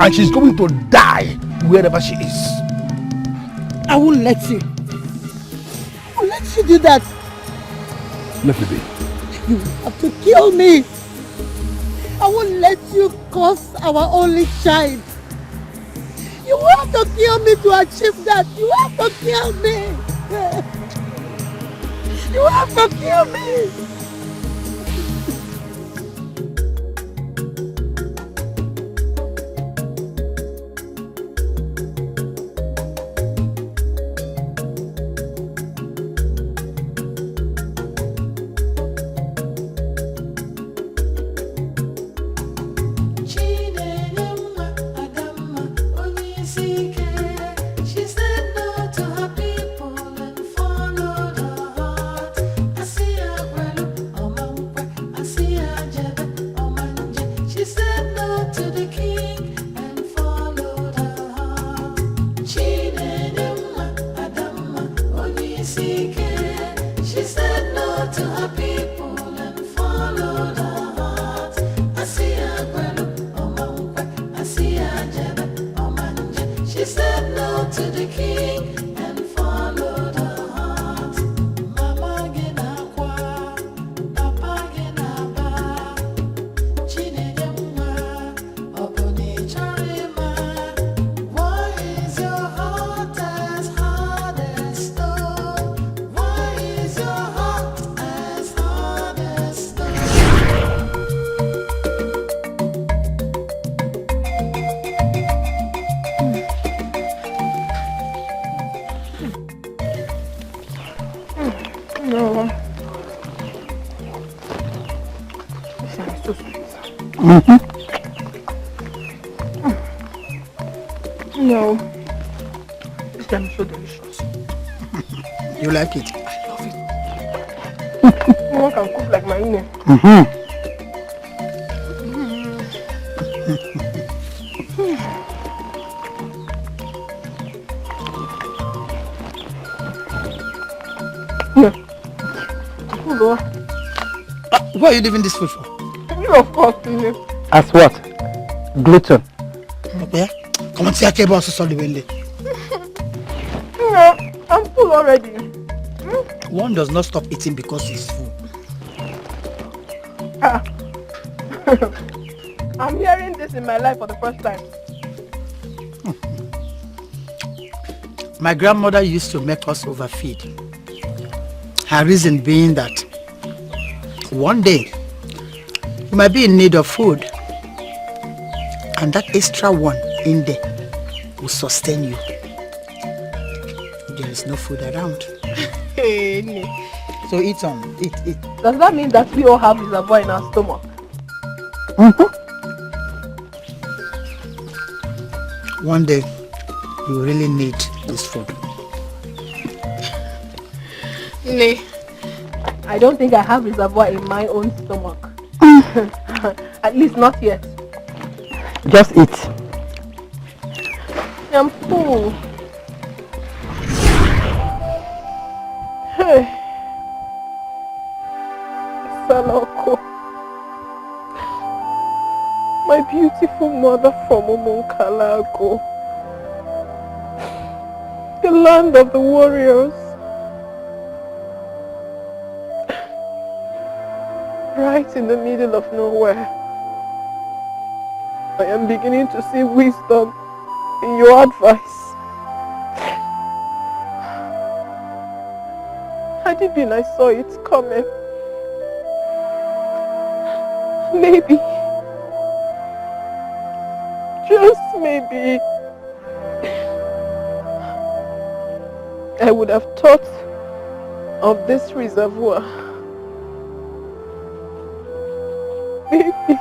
D: And she's going to die wherever she is.
A: I won't let you. I won't let you do that.
D: Let me be.
A: You have to kill me. I won't let you curse our only child. You have to kill me to achieve that. You have to kill me. You have to kill me.
F: To the
G: No. This is too sweet. No. This time is so delicious.
A: You like it?
G: I love it. No one can cook like my Ine.
A: What are you leaving this food for?
G: You of course, Ine.
C: As what? Gluten.
A: Okay. Come on, see a cable also solid windy.
G: No, I'm full already.
A: One does not stop eating because he's full.
G: I'm hearing this in my life for the first time.
A: My grandmother used to make us overfeed. Her reason being that one day you might be in need of food and that extra one in there will sustain you. There is no food around. So eat on, eat.
G: Does that mean that we all have reservoir in our stomach?
A: One day you really need this food.
G: Nay, I don't think I have reservoir in my own stomach. At least not yet.
C: Just eat.
G: I'm full. Hey. Saloko. My beautiful mother from Omonkalago. The land of the warriors. Right in the middle of nowhere. I am beginning to see wisdom in your advice. Had it been I saw it coming, maybe, just maybe, I would have thought of this reservoir. Maybe.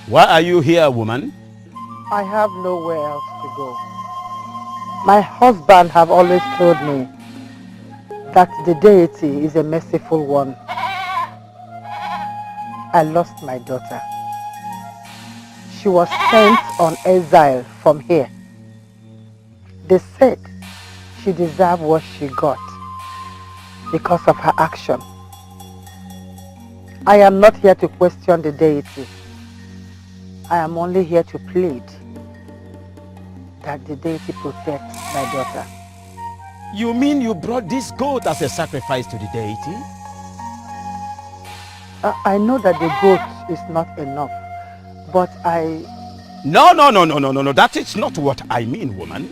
R: Why are you here, woman?
C: I have nowhere else to go. My husband have always told me that the deity is a merciful one. I lost my daughter. She was sent on exile from here. They said she deserved what she got because of her action. I am not here to question the deity. I am only here to plead that the deity protects my daughter.
R: You mean you brought this goat as a sacrifice to the deity?
C: I know that the goat is not enough, but I...
R: No, that is not what I mean, woman.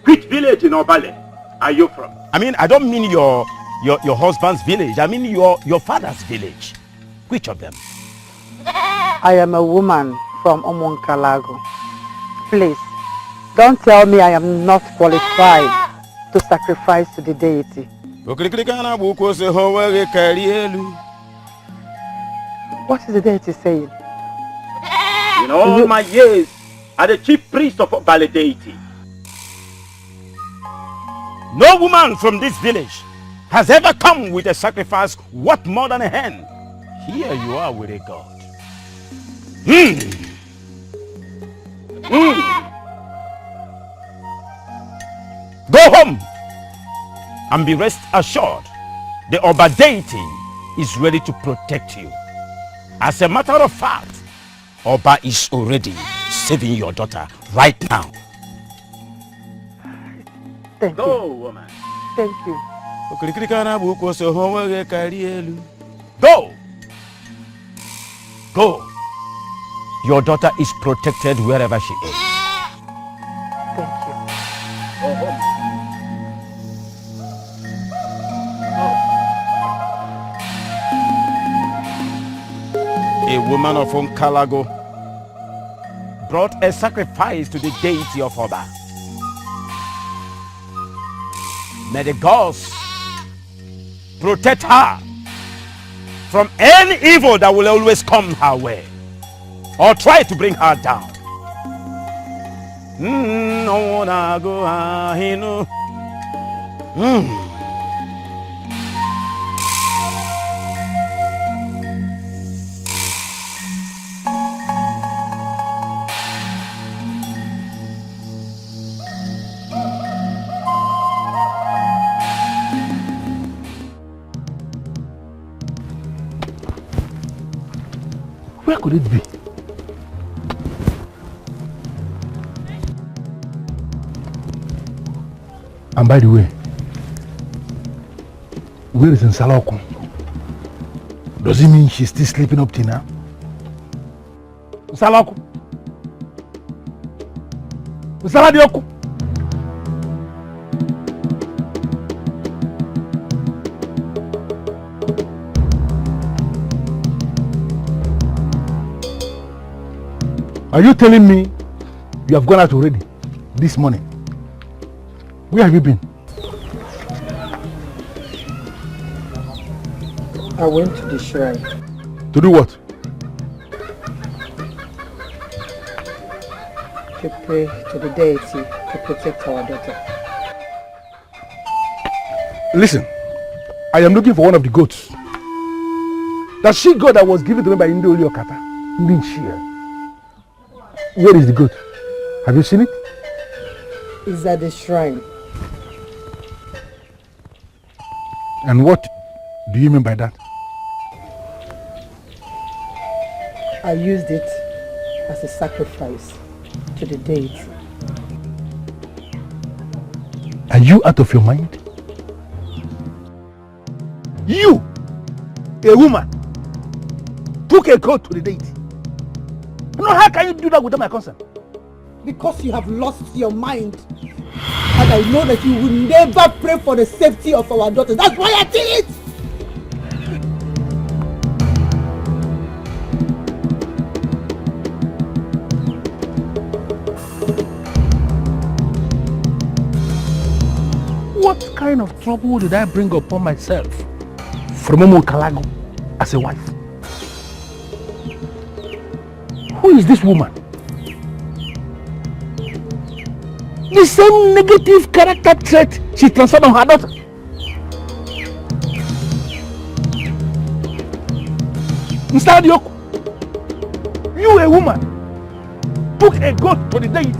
P: Which village in Obale are you from?
R: I mean, I don't mean your husband's village. I mean your father's village. Which of them?
C: I am a woman from Omonkalago. Please, don't tell me I am not qualified to sacrifice to the deity. What is the deity saying?
P: In all my years, as the chief priest of Obale deity,
R: no woman from this village has ever come with a sacrifice worth more than a hen. Here you are with a god. Go home and be rest assured the Oba deity is ready to protect you. As a matter of fact, Oba is already saving your daughter right now.
C: Thank
P: Go,
C: you.
P: woman.
C: Thank you.
R: Go! Go! Your daughter is protected wherever she is.
C: Thank you.
R: Go home. A woman of Onkalago brought a sacrifice to the deity of Oba. May the gods protect her from any evil that will always come her way or try to bring her down.
D: Where could it be? And by the way, where is Nsalaokun? Does it mean she's still sleeping up till now? Nsalaokun? Nsaladioku? Are you telling me you have gone out already this morning? Where have you been?
C: I went to the shrine.
D: To do what?
C: To pray to the deity to protect our daughter.
D: Listen, I am looking for one of the goats. That she-goat that was given to me by Indoli Okata. Ndinshia. Where is the goat? Have you seen it?
C: It's at the shrine.
D: And what do you mean by that?
C: I used it as a sacrifice to the deity.
D: Are you out of your mind? You, a woman, took a goat to the deity. No, how can you do that without my consent?
A: Because you have lost your mind. And I know that you will never pray for the safety of our daughter. That's why I did it!
D: What kind of trouble did I bring upon myself from Omo Kalago as a wife? Who is this woman? The same negative character trait she transferred on her daughter. Instead, you a woman, took a goat to the deity.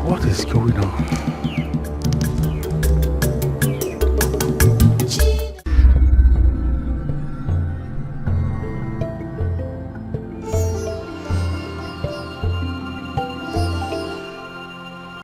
D: What is going on?